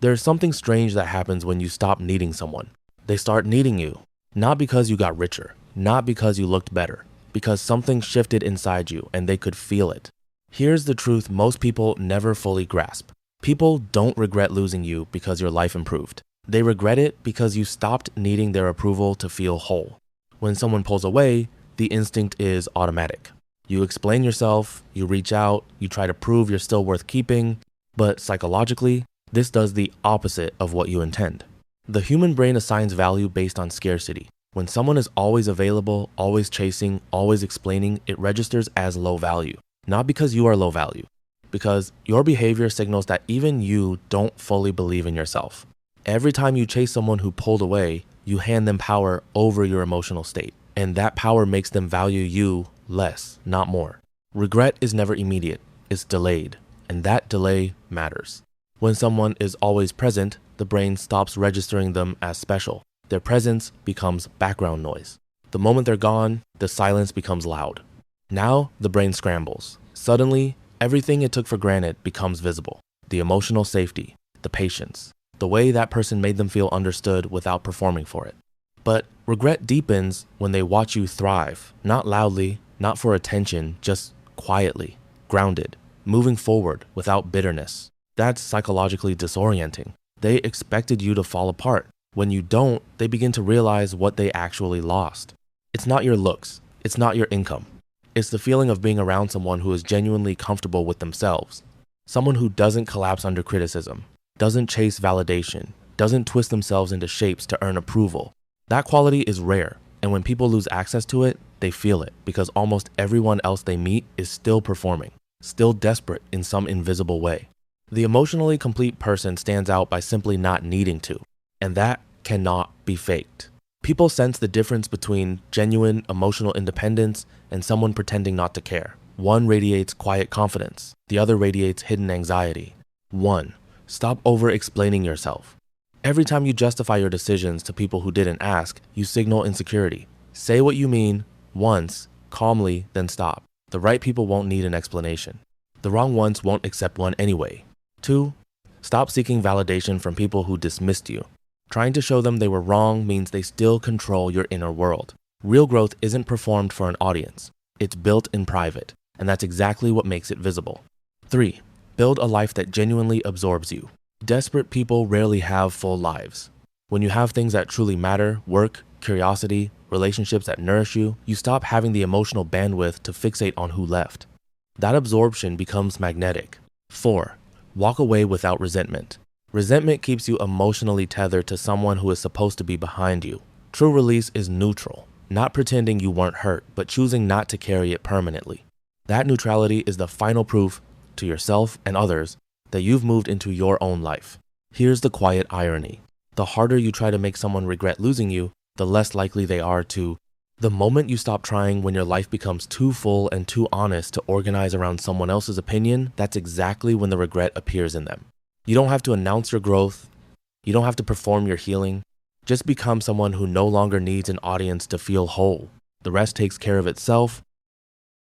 There's something strange that happens when you stop needing someone. They start needing you, not because you got richer, not because you looked better, because something shifted inside you and they could feel it. Here's the truth most people never fully grasp. People don't regret losing you because your life improved. They regret it because you stopped needing their approval to feel whole. When someone pulls away, the instinct is automatic. You explain yourself, you reach out, you try to prove you're still worth keeping, but psychologically, this does the opposite of what you intend. The human brain assigns value based on scarcity. When someone is always available, always chasing, always explaining, it registers as low value. Not because you are low value, because your behavior signals that even you don't fully believe in yourself. Every time you chase someone who pulled away, you hand them power over your emotional state, and that power makes them value you less, not more. Regret is never immediate, it's delayed, and that delay matters. When someone is always present, the brain stops registering them as special. Their presence becomes background noise. The moment they're gone, the silence becomes loud. Now, the brain scrambles. Suddenly, everything it took for granted becomes visible. The emotional safety, the patience, the way that person made them feel understood without performing for it. But regret deepens when they watch you thrive, not loudly, not for attention, just quietly, grounded, moving forward without bitterness. That's psychologically disorienting. They expected you to fall apart. When you don't, they begin to realize what they actually lost. It's not your looks. It's not your income. It's the feeling of being around someone who is genuinely comfortable with themselves. Someone who doesn't collapse under criticism, doesn't chase validation, doesn't twist themselves into shapes to earn approval. That quality is rare, and when people lose access to it, they feel it because almost everyone else they meet is still performing, still desperate in some invisible way. The emotionally complete person stands out by simply not needing to, and that cannot be faked. People sense the difference between genuine emotional independence and someone pretending not to care. One radiates quiet confidence, the other radiates hidden anxiety. 1. Stop over-explaining yourself. Every time you justify your decisions to people who didn't ask, you signal insecurity. Say what you mean once, calmly, then stop. The right people won't need an explanation. The wrong ones won't accept one anyway. 2. Stop seeking validation from people who dismissed you. Trying to show them they were wrong means they still control your inner world. Real growth isn't performed for an audience. It's built in private, and that's exactly what makes it visible. 3. Build a life that genuinely absorbs you. Desperate people rarely have full lives. When you have things that truly matter, work, curiosity, relationships that nourish you, you stop having the emotional bandwidth to fixate on who left. That absorption becomes magnetic. 4. Walk away without resentment. Resentment keeps you emotionally tethered to someone who is supposed to be behind you. True release is neutral, not pretending you weren't hurt, but choosing not to carry it permanently. That neutrality is the final proof to yourself and others that you've moved into your own life. Here's the quiet irony. The harder you try to make someone regret losing you, the less likely they are to. The moment you stop trying when your life becomes too full and too honest to organize around someone else's opinion, that's exactly when the regret appears in them. You don't have to announce your growth. You don't have to perform your healing. Just become someone who no longer needs an audience to feel whole. The rest takes care of itself